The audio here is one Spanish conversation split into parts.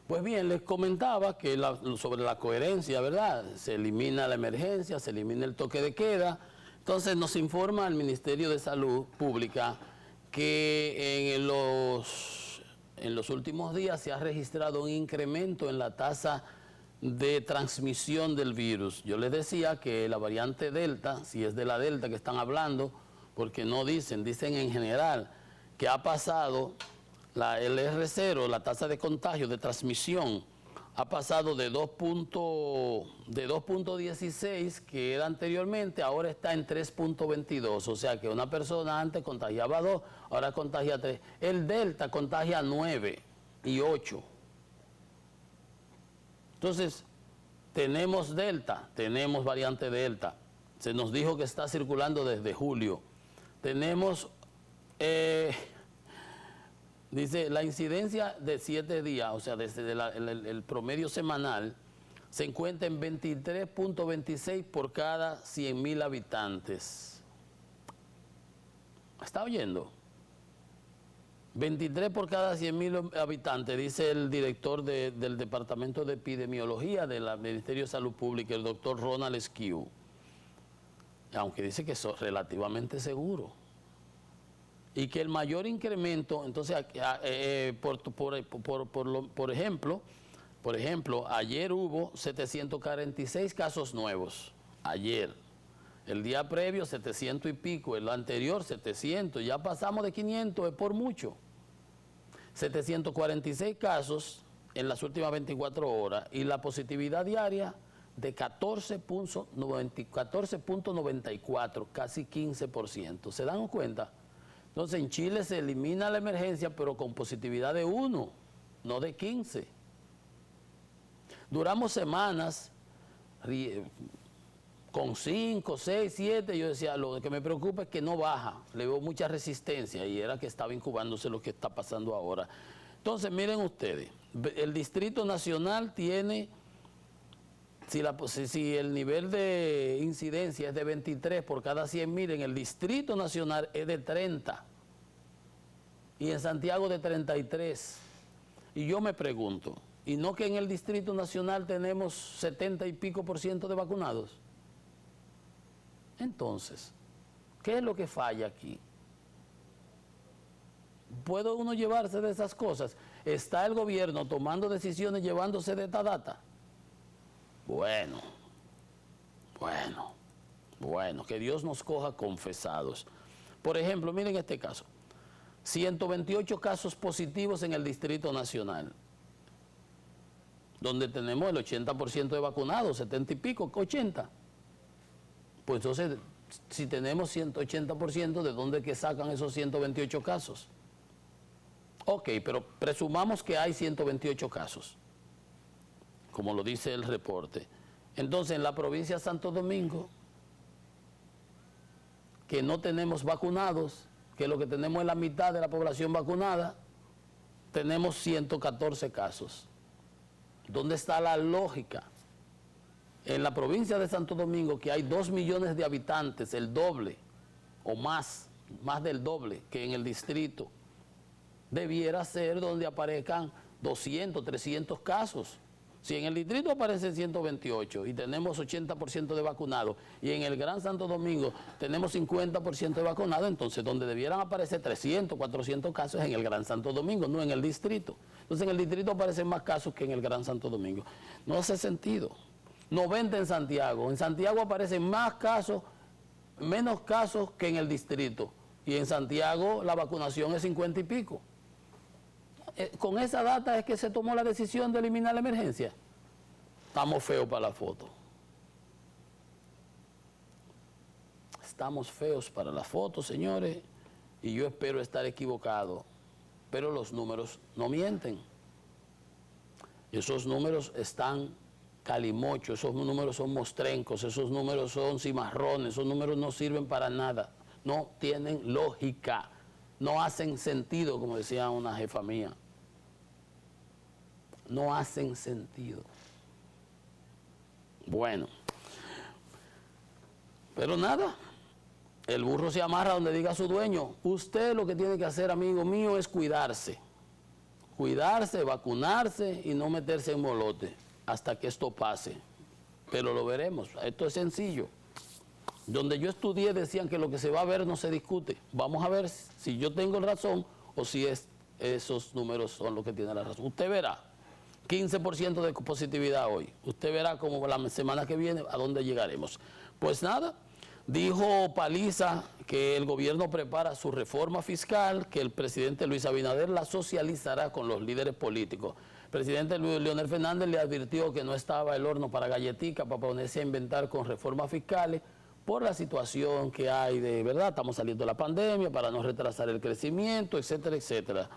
Pues bien, les comentaba que sobre la coherencia, ¿verdad? Se elimina la emergencia, se elimina el toque de queda. Entonces nos informa el Ministerio de Salud Pública que en los últimos días se ha registrado un incremento en la tasa de transmisión del virus. Yo les decía que la variante Delta, si es de la Delta que están hablando, porque no dicen en general, que ha pasado el R0, la tasa de contagio, de transmisión, ha pasado de 2.16, que era anteriormente, ahora está en 3.22. O sea que una persona antes contagiaba 2, ahora contagia 3. El Delta contagia 9 y 8. Entonces, tenemos Delta, tenemos variante Delta. Se nos dijo que está circulando desde julio. Tenemos, dice, la incidencia de 7 días, o sea, desde el promedio semanal, se encuentra en 23.26 por cada 100.000 habitantes. ¿Está oyendo? 23 por cada 100.000 habitantes, dice el director del Departamento de Epidemiología del Ministerio de Salud Pública, el doctor Ronald Esquiu. Aunque dice que es relativamente seguro. Y que el mayor incremento, entonces, por ejemplo, ayer hubo 746 casos nuevos, ayer. El día previo 700 y pico, el anterior 700, ya pasamos de 500, es por mucho. 746 casos en las últimas 24 horas y la positividad diaria de 14.94, casi 15%. ¿Se dan cuenta? Entonces en Chile se elimina la emergencia, pero con positividad de 1, no de 15. Duramos semanas con 5, 6, 7, yo decía, lo que me preocupa es que no baja, le veo mucha resistencia y era que estaba incubándose lo que está pasando ahora. Entonces miren ustedes, el Distrito Nacional tiene, si el nivel de incidencia es de 23 por cada 100.000, en el Distrito Nacional es de 30 y en Santiago de 33. Y yo me pregunto, ¿y no que en el Distrito Nacional tenemos 70 y pico % de vacunados? Entonces, ¿qué es lo que falla aquí? ¿Puede uno llevarse de esas cosas? ¿Está el gobierno tomando decisiones llevándose de esta data? Bueno, que Dios nos coja confesados. Por ejemplo, miren este caso. 128 casos positivos en el Distrito Nacional, donde tenemos el 80% de vacunados, 70 y pico, 80. Pues entonces, si tenemos 180%, ¿de dónde que sacan esos 128 casos? Ok, pero presumamos que hay 128 casos, como lo dice el reporte. Entonces, en la provincia de Santo Domingo, que no tenemos vacunados, que lo que tenemos es la mitad de la población vacunada, tenemos 114 casos. ¿Dónde está la lógica? En la provincia de Santo Domingo, que hay 2 millones de habitantes, el doble o más del doble que en el distrito, debiera ser donde aparezcan 200, 300 casos. Si en el distrito aparecen 128 y tenemos 80% de vacunados y en el Gran Santo Domingo tenemos 50% de vacunados, entonces donde debieran aparecer 300, 400 casos es en el Gran Santo Domingo, no en el distrito. Entonces en el distrito aparecen más casos que en el Gran Santo Domingo. No hace sentido. 90 en Santiago. En Santiago aparecen más casos, menos casos que en el distrito. Y en Santiago la vacunación es 50 y pico. Con esa data es que se tomó la decisión de eliminar la emergencia. Estamos feos para la foto. Estamos feos para la foto, señores, y yo espero estar equivocado, pero los números no mienten. Esos números están calimochos, esos números son mostrencos, esos números son cimarrones, esos números no sirven para nada, no tienen lógica, no hacen sentido, como decía una jefa mía. No hacen sentido. Bueno, pero nada, el burro se amarra donde diga su dueño. Usted lo que tiene que hacer, amigo mío, es cuidarse. cuidarse, vacunarse y no meterse en molote hasta que esto pase. Pero lo veremos, esto es sencillo. Donde yo estudié decían que lo que se va a ver no se discute. Vamos a ver si yo tengo razón o si esos números son los que tienen la razón. Usted verá, 15% de positividad hoy. Usted verá como la semana que viene a dónde llegaremos. Pues nada, dijo Paliza que el gobierno prepara su reforma fiscal, que el presidente Luis Abinader la socializará con los líderes políticos. El presidente Leonel Fernández le advirtió que no estaba el horno para galletica, para ponerse a inventar con reformas fiscales, por la situación que hay de, ¿verdad? Estamos saliendo de la pandemia, para no retrasar el crecimiento, etcétera, etcétera.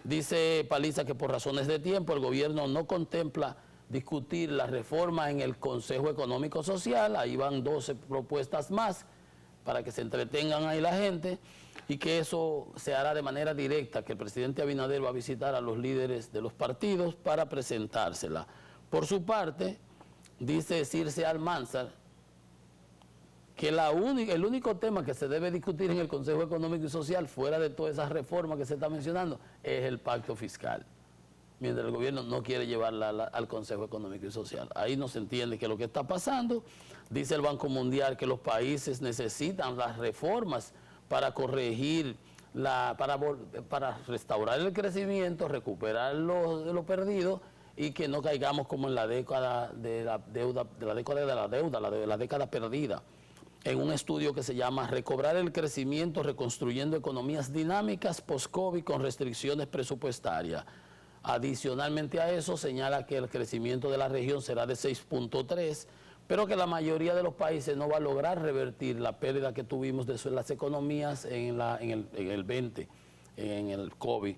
Dice Paliza que por razones de tiempo el gobierno no contempla discutir la reforma en el Consejo Económico Social, ahí van 12 propuestas más para que se entretengan ahí la gente, y que eso se hará de manera directa, que el presidente Abinader va a visitar a los líderes de los partidos para presentársela. Por su parte, dice Circe Almanzar, que el único tema que se debe discutir en el Consejo Económico y Social, fuera de todas esas reformas que se está mencionando, es el pacto fiscal, mientras el gobierno no quiere llevarla al Consejo Económico y Social. Ahí no se entiende qué es lo que está pasando. Dice el Banco Mundial que los países necesitan las reformas para corregir, para restaurar el crecimiento, recuperar lo perdido, y que no caigamos como en la década de la década perdida, en un estudio que se llama Recobrar el crecimiento, reconstruyendo economías dinámicas post-COVID con restricciones presupuestarias. Adicionalmente a eso, señala que el crecimiento de la región será de 6.3, pero que la mayoría de los países no va a lograr revertir la pérdida que tuvimos de las economías en el 20, en el COVID.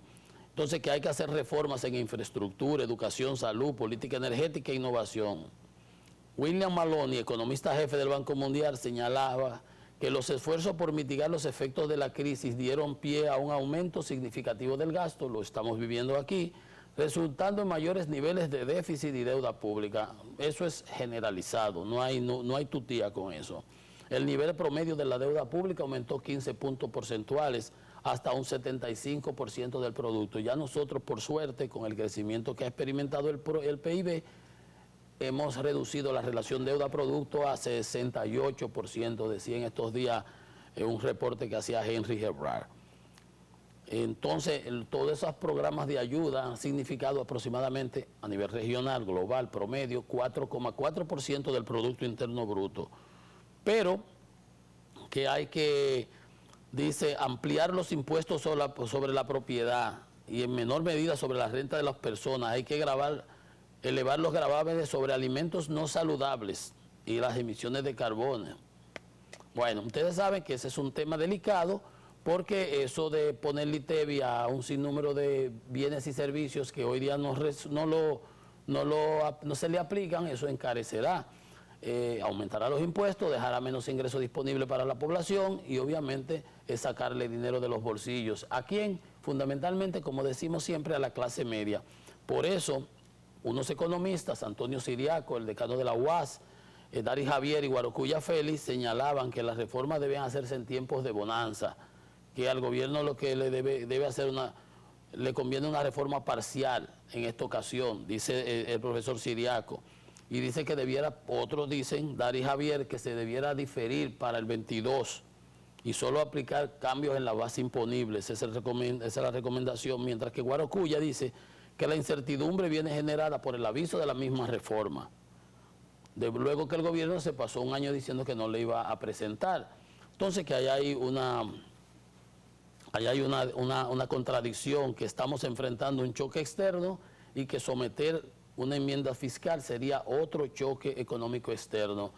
Entonces, que hay que hacer reformas en infraestructura, educación, salud, política energética e innovación. William Maloney, economista jefe del Banco Mundial, señalaba que los esfuerzos por mitigar los efectos de la crisis dieron pie a un aumento significativo del gasto, lo estamos viviendo aquí, resultando en mayores niveles de déficit y deuda pública. Eso es generalizado, no hay tutía con eso. El nivel promedio de la deuda pública aumentó 15 puntos porcentuales hasta un 75% del producto. Ya nosotros, por suerte, con el crecimiento que ha experimentado el PIB, hemos reducido la relación deuda-producto a 68%, decía en estos días un reporte que hacía Henry Hebrard. Entonces, todos esos programas de ayuda han significado aproximadamente, a nivel regional, global, promedio, 4,4% del Producto Interno Bruto. Pero que hay que, dice, ampliar los impuestos sobre la propiedad y en menor medida sobre la renta de las personas. Hay que elevar los gravámenes sobre alimentos no saludables y las emisiones de carbono. Bueno, ustedes saben que ese es un tema delicado, porque eso de ponerle ITEVI a un sinnúmero de bienes y servicios que hoy día no se le aplican, eso encarecerá, aumentará los impuestos, dejará menos ingresos disponibles para la población y obviamente es sacarle dinero de los bolsillos. ¿A quién? Fundamentalmente, como decimos siempre, a la clase media. Por eso, unos economistas, Antonio Siriaco, el decano de la UAS, Dari Javier y Guarocuya Félix, señalaban que las reformas deben hacerse en tiempos de bonanza, que al gobierno lo que le debe hacer le conviene una reforma parcial en esta ocasión, dice el profesor Siriaco, y dice que otros dicen, Dari Javier, que se debiera diferir para el 22 y solo aplicar cambios en la base imponible, esa es la recomendación, mientras que Guarocuya dice que la incertidumbre viene generada por el aviso de la misma reforma, luego que el gobierno se pasó un año diciendo que no le iba a presentar. Entonces que hay una contradicción, que estamos enfrentando un choque externo y que someter una enmienda fiscal sería otro choque económico externo.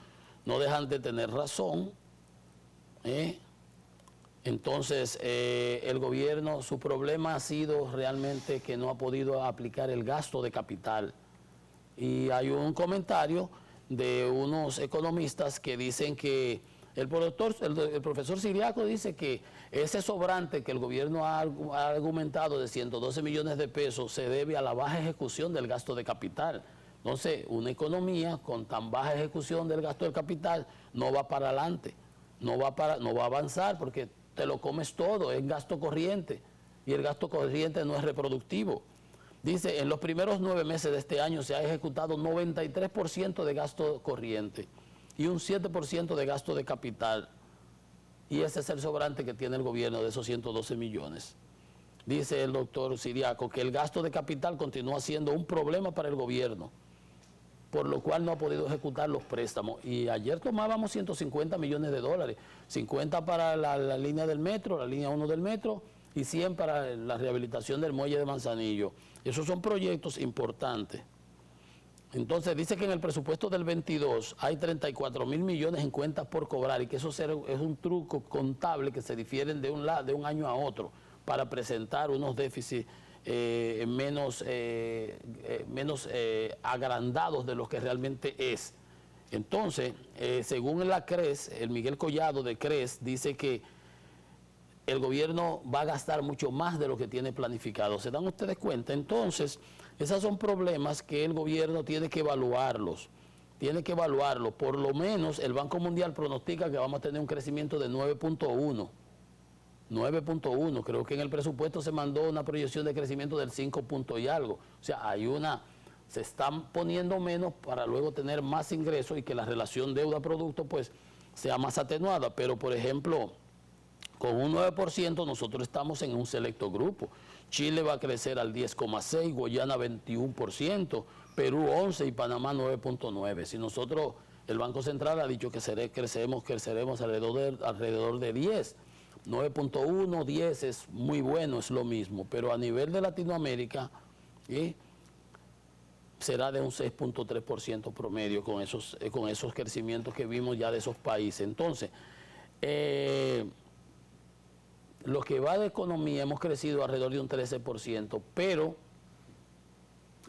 No dejan de tener razón, Entonces, el gobierno, su problema ha sido realmente que no ha podido aplicar el gasto de capital. Y hay un comentario de unos economistas que dicen que el profesor Siriaco dice que ese sobrante que el gobierno ha argumentado de 112 millones de pesos se debe a la baja ejecución del gasto de capital. Entonces, una economía con tan baja ejecución del gasto del capital no va para adelante, no va a avanzar, porque te lo comes todo, es gasto corriente, y el gasto corriente no es reproductivo. Dice, en los primeros 9 meses de este año se ha ejecutado 93% de gasto corriente y un 7% de gasto de capital. Y ese es el sobrante que tiene el gobierno de esos 112 millones. Dice el doctor Siriaco que el gasto de capital continúa siendo un problema para el gobierno, por lo cual no ha podido ejecutar los préstamos. Y ayer tomábamos 150 millones de dólares, 50 para la línea del metro, la línea 1 del metro, y 100 para la rehabilitación del muelle de Manzanillo. Esos son proyectos importantes. Entonces dice que en el presupuesto del 22 hay 34 mil millones en cuentas por cobrar y que eso es un truco contable que se difieren de un año a otro para presentar unos déficits menos agrandados de los que realmente es. Entonces, según la CRES, el Miguel Collado de CRES dice que el gobierno va a gastar mucho más de lo que tiene planificado. ¿Se dan ustedes cuenta? Entonces, esos son problemas que el gobierno tiene que evaluarlos. Tiene que evaluarlo. Por lo menos el Banco Mundial pronostica que vamos a tener un crecimiento de 9.1. 9.1. Creo que en el presupuesto se mandó una proyección de crecimiento del 5 punto y algo. O sea, se están poniendo menos para luego tener más ingresos y que la relación deuda-producto pues sea más atenuada. Pero, por ejemplo, con un 9% nosotros estamos en un selecto grupo. Chile va a crecer al 10,6%, Guyana 21%, Perú 11% y Panamá 9.9%. Si nosotros, el Banco Central ha dicho que creceremos alrededor de 10%. 9.1, 10 es muy bueno, es lo mismo. Pero a nivel de Latinoamérica será de un 6.3% promedio con esos crecimientos que vimos ya de esos países. Entonces, lo que va de economía hemos crecido alrededor de un 13%, pero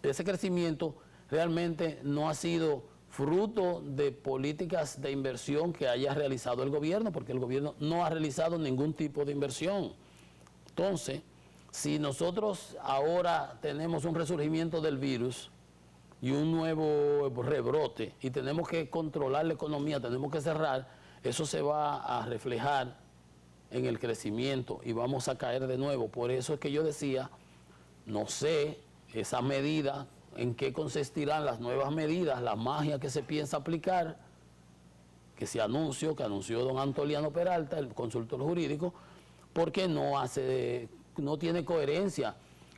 ese crecimiento realmente no ha sido fruto de políticas de inversión que haya realizado el gobierno, porque el gobierno no ha realizado ningún tipo de inversión. Entonces, si nosotros ahora tenemos un resurgimiento del virus y un nuevo rebrote y tenemos que controlar la economía, tenemos que cerrar, eso se va a reflejar en el crecimiento y vamos a caer de nuevo. Por eso es que yo decía, no sé, esa medida, en qué consistirán las nuevas medidas, la magia que se piensa aplicar, que anunció don Antoliano Peralta, el consultor jurídico, porque no tiene coherencia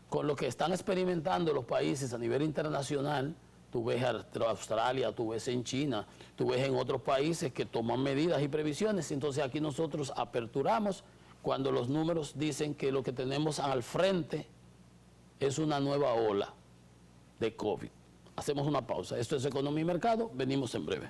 con lo que están experimentando los países a nivel internacional. Tú ves en Australia, tú ves en China, tú ves en otros países que toman medidas y previsiones. Entonces aquí nosotros aperturamos cuando los números dicen que lo que tenemos al frente es una nueva ola de COVID. Hacemos una pausa. Esto es Economía y Mercado. Venimos en breve.